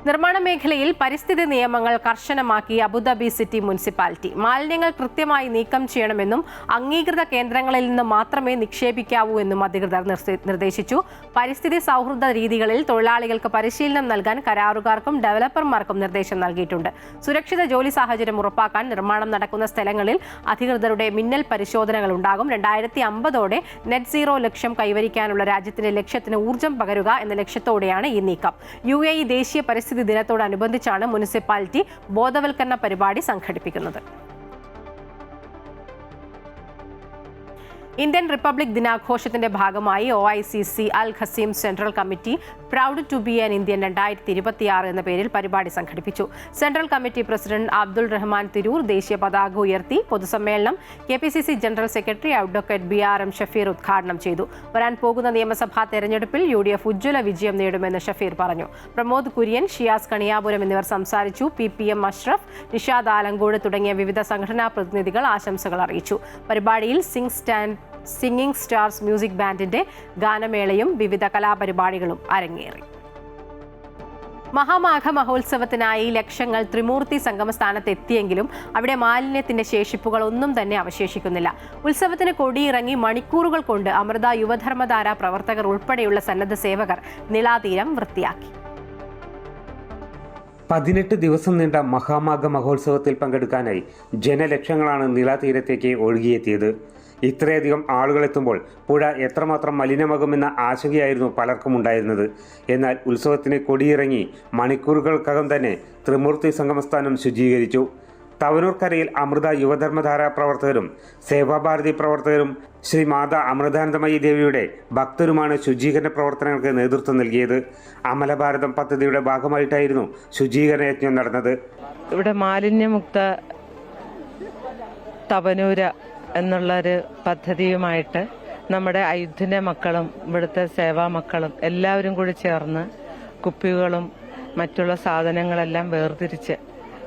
നിർമ്മാണ മേഖലയിൽ പരിസ്ഥിതി നിയമങ്ങൾ കർശനമാക്കി അബുദാബി സിറ്റി മുനിസിപ്പാലിറ്റി. മാലിന്യങ്ങൾ കൃത്യമായി നീക്കം ചെയ്യണമെന്നും അംഗീകൃത കേന്ദ്രങ്ങളിൽ നിന്ന് മാത്രമേ നിക്ഷേപിക്കാവൂ എന്നും അധികൃതർ നിർദ്ദേശിച്ചു. പരിസ്ഥിതി സൗഹൃദ രീതികളിൽ തൊഴിലാളികൾക്ക് പരിശീലനം നൽകാൻ കരാറുകാർക്കും ഡെവലപ്പർമാർക്കും നിർദ്ദേശം നൽകിയിട്ടുണ്ട്. സുരക്ഷിത ജോലി സാഹചര്യം ഉറപ്പാക്കാൻ നിർമ്മാണം നടക്കുന്ന സ്ഥലങ്ങളിൽ അധികൃതരുടെ മിന്നൽ പരിശോധനകൾ ഉണ്ടാകും. 2050ഓടെ നെറ്റ് സീറോ ലക്ഷ്യം കൈവരിക്കാനുള്ള രാജ്യത്തിന്റെ ലക്ഷ്യത്തിന് ഊർജ്ജം പകരുക എന്ന ലക്ഷ്യത്തോടെയാണ് ഈ നീക്കം. UAE ദേശീയ പരിസ്ഥിതി ദിനത്തോടനുബന്ധിച്ചാണ് മുനിസിപ്പാലിറ്റി ബോധവൽക്കരണ പരിപാടി സംഘടിപ്പിക്കുന്നത്. ഇന്ത്യൻ റിപ്പബ്ലിക് ദിനാഘോഷത്തിന്റെ ഭാഗമായി OICC Al Qassim central committee proud to be an Indian 2026 എന്ന പേരിൽ പരിപാടി സംഘടിപ്പിച്ചു. Central committee president Abdul Rahman Tirur ദേശീയ പതാക ഉയർത്തി. പൊതുസമ്മേളനം KPCC general secretary advocate BRM Shafeer ഉദ്ഘാടനം ചെയ്തു. വരാൻ പോകുന്ന നിയമസഭാ തെരഞ്ഞെടുപ്പിൽ UDF ഉജ്ജ്വല വിജയം നേടുമെന്ന് ഷഫീർ പറഞ്ഞു. പ്രമോദ് കുര്യൻ, ഷിയാസ് കണിയാപുരം എന്നിവർ സംസാരിച്ചു. PPM അഷ്റഫ്, നിഷാദ് ആലങ്കോട് തുടങ്ങിയ വിവിധ സംഘടനാ പ്രതിനിധികൾ ആശംസകൾ അറിയിച്ചു. പരിപാടിയിൽ സിംഗിംഗ് സ്റ്റാർസ് മ്യൂസിക് ബാൻഡിന്റെ ഗാനമേളയും വിവിധ കലാപരിപാടികളും അരങ്ങേറി. മഹാമാഘ മഹോത്സവത്തിനായി ലക്ഷങ്ങൾ ത്രിമൂർത്തി സംഗമസ്ഥാനത്ത് എത്തിയെങ്കിലും അവിടെ മാലിന്യത്തിന്റെ ശേഷിപ്പുകൾ ഒന്നും തന്നെ അവശേഷിക്കുന്നില്ല. ഉത്സവത്തിന് കൊടിയിറങ്ങി മണിക്കൂറുകൾ കൊണ്ട് അമൃത യുവധർമ്മധാര പ്രവർത്തകർ ഉൾപ്പെടെയുള്ള സന്നദ്ധ സേവകർ നിളാതീരം വൃത്തിയാക്കി. 18 ദിവസം നീണ്ട മഹാമാഘ മഹോത്സവത്തിൽ പങ്കെടുക്കാനായി ജനലക്ഷങ്ങളാണ് നിളാതീരത്തേക്ക് ഒഴുകിയെത്തിയത്. ഇത്രയധികം ആളുകളെത്തുമ്പോൾ പുഴ എത്രമാത്രം മലിനമാകുമെന്ന ആശങ്കയായിരുന്നു പലർക്കും ഉണ്ടായിരുന്നത്. എന്നാൽ ഉത്സവത്തിന് കൊടിയിറങ്ങി മണിക്കൂറുകൾക്കകം തന്നെ ത്രിമൂർത്തി സംഗമസ്ഥാനം ശുചീകരിച്ചു. തവനൂർക്കരയിൽ അമൃത യുവധർമ്മധാര പ്രവർത്തകരും സേവാഭാരതി പ്രവർത്തകരും ശ്രീ മാതാ അമൃതാനന്ദമയി ദേവിയുടെ ഭക്തരുമാണ് ശുചീകരണ പ്രവർത്തനങ്ങൾക്ക് നേതൃത്വം നൽകിയത്. അമലഭാരതം പദ്ധതിയുടെ ഭാഗമായിട്ടായിരുന്നു ശുചീകരണ യജ്ഞം നടന്നത്. ഇവിടെ മാലിന്യമുക്ത തവനൂര എന്നുള്ളൊരു പദ്ധതിയുമായിട്ട് നമ്മുടെ അയുദ്ധിൻ്റെ മക്കളും ഇവിടുത്തെ സേവാ മക്കളും എല്ലാവരും കൂടി ചേർന്ന് കുപ്പികളും മറ്റുള്ള സാധനങ്ങളെല്ലാം വേർതിരിച്ച്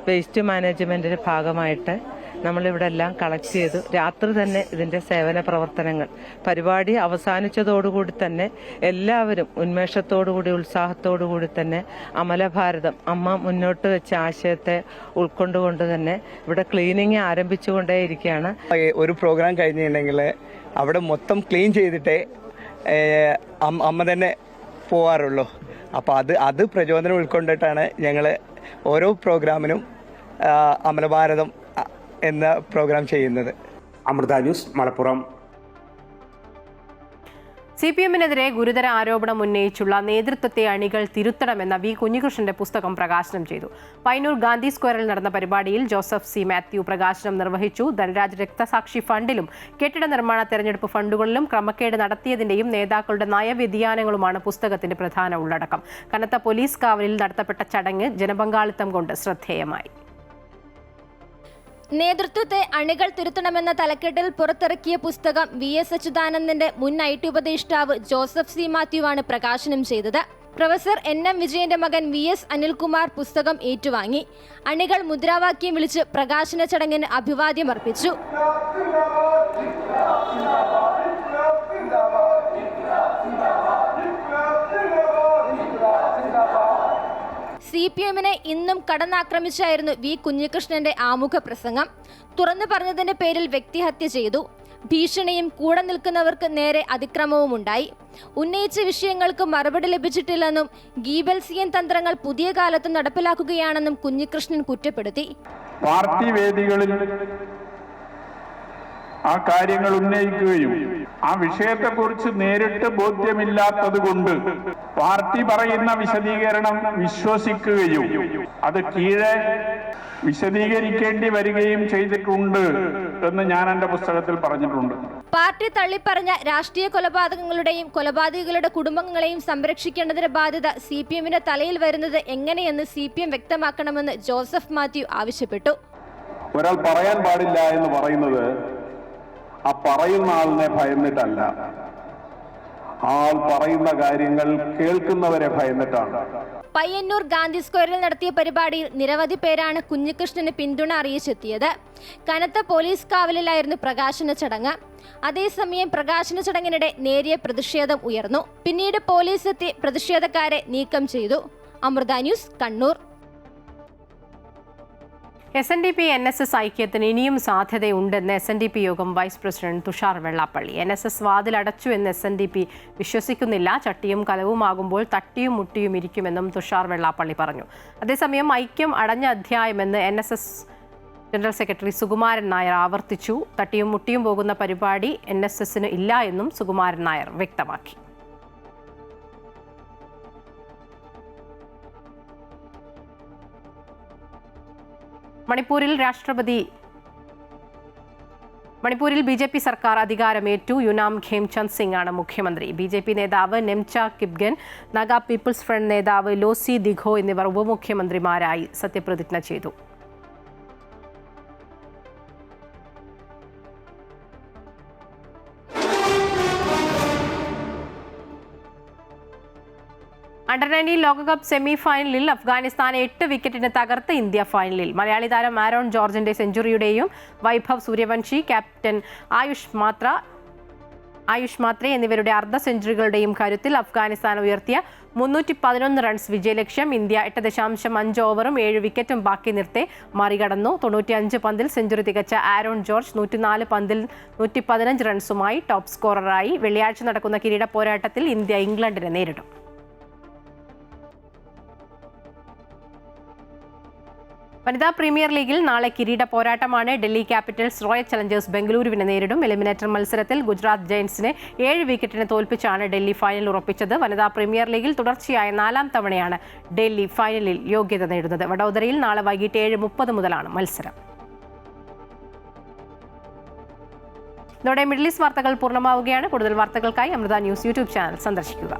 വേസ്റ്റ് മാനേജ്മെൻറ്റിൻ്റെ ഭാഗമായിട്ട് നമ്മളിവിടെ എല്ലാം കളക്ട് ചെയ്തു. രാത്രി തന്നെ ഇതിൻ്റെ സേവന പ്രവർത്തനങ്ങൾ പരിപാടി അവസാനിച്ചതോടുകൂടി തന്നെ എല്ലാവരും ഉന്മേഷത്തോടുകൂടി ഉത്സാഹത്തോടുകൂടി തന്നെ അമലഭാരതം അമ്മ മുന്നോട്ട് വെച്ച ആശയത്തെ ഉൾക്കൊണ്ടുകൊണ്ട് തന്നെ ഇവിടെ ക്ലീനിങ് ആരംഭിച്ചുകൊണ്ടേയിരിക്കുകയാണ്. ഒരു പ്രോഗ്രാം കഴിഞ്ഞിട്ടുണ്ടെങ്കിൽ അവിടെ മൊത്തം ക്ലീൻ ചെയ്തിട്ടേ അമ്മ തന്നെ പോവാറുള്ളൂ. അപ്പോൾ അത് പ്രചോദനം ഉൾക്കൊണ്ടിട്ടാണ് ഞങ്ങൾ ഓരോ പ്രോഗ്രാമിനും അമലഭാരതം എന്ന പ്രോഗ്രാം ചെയ്യുന്നത്. അമൃത ന്യൂസ്, മലപ്പുറം. CPM-നെതിരെ ഗുരുതര ആരോപണം ഉന്നയിച്ചുള്ള നേതൃത്വത്തെ അണികൾ തിരുത്തണമെന്ന V. കുഞ്ഞികൃഷ്ണന്റെ പുസ്തകം പ്രകാശനം ചെയ്തു. പയ്യന്നൂർ ഗാന്ധി സ്ക്വയറിൽ നടന്ന പരിപാടിയിൽ ജോസഫ് C. മാത്യു പ്രകാശനം നിർവഹിച്ചു. ധനരാജ് രക്തസാക്ഷി ഫണ്ടിലും കെട്ടിട നിർമ്മാണ തെരഞ്ഞെടുപ്പ് ഫണ്ടുകളിലും ക്രമക്കേട് നടത്തിയതിന്റെയും നേതാക്കളുടെ നയവ്യതിയാനങ്ങളുമാണ് പുസ്തകത്തിന്റെ പ്രധാന ഉള്ളടക്കം. കനത്ത പോലീസ് കാവലിൽ നടത്തപ്പെട്ട ചടങ്ങ് ജനപങ്കാളിത്തം കൊണ്ട് ശ്രദ്ധേയമായി. നേതൃത്വത്തെ അണികൾ തിരുത്തണമെന്ന തലക്കെട്ടിൽ പുറത്തിറക്കിയ പുസ്തകം VS അച്യുതാനന്ദന്റെ മുൻ IT ഉപദേഷ്ടാവ് ജോസഫ് C. മാത്യുവാണ് പ്രകാശനം ചെയ്തത്. പ്രൊഫസർ NM വിജയന്റെ മകൻ VS അനിൽകുമാർ പുസ്തകം ഏറ്റുവാങ്ങി. അണികൾ മുദ്രാവാക്യം വിളിച്ച് പ്രകാശന ചടങ്ങിന് അഭിവാദ്യം അർപ്പിച്ചു. CPM-നെ ഇന്നും കടന്നാക്രമിച്ചായിരുന്നു V. കുഞ്ഞികൃഷ്ണന്റെ ആമുഖ പ്രസംഗം. തുറന്നു പറഞ്ഞതിന്റെ പേരിൽ വ്യക്തിഹത്യ ചെയ്തു. ഭീഷണിയും കൂടെ നിൽക്കുന്നവർക്ക് നേരെ അതിക്രമവും ഉണ്ടായി. ഉന്നയിച്ച വിഷയങ്ങൾക്ക് മറുപടി ലഭിച്ചിട്ടില്ലെന്നും ഗീബൽസിയൻ തന്ത്രങ്ങൾ പുതിയ കാലത്ത് നടപ്പിലാക്കുകയാണെന്നും കുഞ്ഞികൃഷ്ണൻ കുറ്റപ്പെടുത്തി. പാർട്ടി വേദികളിൽ ആ കാര്യങ്ങൾ ഉന്നയിക്കുകയും ആ വിഷയത്തെക്കുറിച്ച് നേരിട്ട് ബോധ്യമില്ലാത്തത് കൊണ്ട് പാർട്ടി പറയുന്ന വിശദീകരണം വിശ്വസിക്കുകയും അത് കീഴെ വിശദീകരിക്കേണ്ടി വരികയും ചെയ്തിട്ടുണ്ട് എന്ന് ഞാൻ എൻ്റെ പുസ്തകത്തിൽ പറഞ്ഞിട്ടുണ്ട്. പാർട്ടി തള്ളിപ്പറഞ്ഞ രാഷ്ട്രീയ കൊലപാതകങ്ങളുടെയും കൊലപാതകികളുടെ കുടുംബങ്ങളെയും സംരക്ഷിക്കേണ്ടതിന്റെ ബാധ്യത CPM-ന്റെ തലയിൽ വരുന്നത് എങ്ങനെയെന്ന് CPM വ്യക്തമാക്കണമെന്ന് ജോസഫ് മാത്യു ആവശ്യപ്പെട്ടു. ഒരാൾ പറയാൻ പാടില്ല എന്ന് പറയുന്നത് ആ പറയുന്ന ആളിനെ ഭയന്നിട്ടല്ല, ആൾ പറയുന്ന കാര്യങ്ങൾ കേൾക്കുന്നവരെ ഭയന്നിട്ടാണ്. പയ്യന്നൂർ ഗാന്ധി സ്ക്വയറിൽ നടത്തിയ പരിപാടിയിൽ നിരവധി പേരാണ് കുഞ്ഞികൃഷ്ണന് പിന്തുണ അറിയിച്ചെത്തിയത്. കനത്ത പോലീസ് കാവലിലായിരുന്നു പ്രകാശന ചടങ്ങ്. അതേസമയം പ്രകാശന ചടങ്ങിനിടെ നേരിയ പ്രതിഷേധം ഉയർന്നു. പിന്നീട് പോലീസ് എത്തി പ്രതിഷേധക്കാരെ നീക്കം ചെയ്തു. Amrita news, Kannur. SNDP NSS ഐക്യത്തിന് ഇനിയും സാധ്യതയുണ്ടെന്ന് SNDP യോഗം vice president Tushar Vellappally. NSS വാതിലടച്ചു എന്ന് SNDP വിശ്വസിക്കുന്നില്ല. ചട്ടിയും കലവുമാകുമ്പോൾ തട്ടിയും മുട്ടിയും ഇരിക്കുമെന്നും തുഷാർ വെള്ളാപ്പള്ളി പറഞ്ഞു. അതേസമയം ഐക്യം അടഞ്ഞ അധ്യായമെന്ന് NSS general secretary Sukumaran Nair ആവർത്തിച്ചു. തട്ടിയും മുട്ടിയും പോകുന്ന പരിപാടി NSSന് ഇല്ല എന്നും സുകുമാരൻ നായർ വ്യക്തമാക്കി. മണിപ്പൂരിൽ BJP സർക്കാർ അധികാരമേറ്റു. യുനാം ഖേംചന്ദ് സിംഗ് ആണ് മുഖ്യമന്ത്രി. BJP നേതാവ് നെംച കിപ്ഗൻ, നാഗ പീപ്പിൾസ് ഫ്രണ്ട് നേതാവ് ലോസി ദിഖോ എന്നിവർ ഉപമുഖ്യമന്ത്രിമാരായി സത്യപ്രതിജ്ഞ ചെയ്തു. അണ്ടർ-19 ലോകകപ്പ് സെമി ഫൈനലിൽ അഫ്ഗാനിസ്ഥാനെ 8 വിക്കറ്റിന് തകർത്ത് ഇന്ത്യ ഫൈനലിൽ. മലയാളി താരം ആരോൺ ജോർജിന്റെ സെഞ്ചുറിയുടെയും വൈഭവ് സൂര്യവംശി, ക്യാപ്റ്റൻ ആയുഷ് മാത്രേ എന്നിവരുടെ അർദ്ധ സെഞ്ചുറികളുടെയും കരുത്തിൽ അഫ്ഗാനിസ്ഥാൻ ഉയർത്തിയ 311 റൺസ് വിജയലക്ഷ്യം ഇന്ത്യ 8.5 ഓവറും 7 വിക്കറ്റും ബാക്കി നിർത്തി മറികടന്നു. 95 പന്തിൽ സെഞ്ചുറി തികച്ച ആരോൺ ജോർജ് 104 പന്തിൽ 115 റൺസുമായി ടോപ്പ് സ്കോററായി. വെള്ളിയാഴ്ച നടക്കുന്ന കിരീട പോരാട്ടത്തിൽ ഇന്ത്യ ഇംഗ്ലണ്ടിനെ നേരിടും. വനിതാ പ്രീമിയർ ലീഗിൽ നാളെ കിരീട പോരാട്ടമാണ്. ഡൽഹി ക്യാപിറ്റൽസ് റോയൽ ചലഞ്ചേഴ്സ് ബംഗളൂരുവിനെ നേരിടും. എലിമിനേറ്റർ മത്സരത്തിൽ ഗുജറാത്ത് ജയന്റ്സിനെ 7 വിക്കറ്റിന് തോൽപ്പിച്ചാണ് ഡൽഹി ഫൈനൽ ഉറപ്പിച്ചത്. വനിതാ പ്രീമിയർ ലീഗിൽ തുടർച്ചയായ 4ാം തവണയാണ് ഡൽഹി ഫൈനലിൽ യോഗ്യത നേടുന്നത്. വഡോദരയിൽ നാളെ വൈകിട്ട് 7:30 മുതലാണ് മത്സരം. ഇതോടെ മിഡിൽ ഈസ്റ്റ് വാർത്തകൾ പൂർണ്ണമാവുകയാണ്. കൂടുതൽ വാർത്തകൾക്കായി അമൃത ന്യൂസ് യൂട്യൂബ് ചാനൽ സന്ദർശിക്കുക.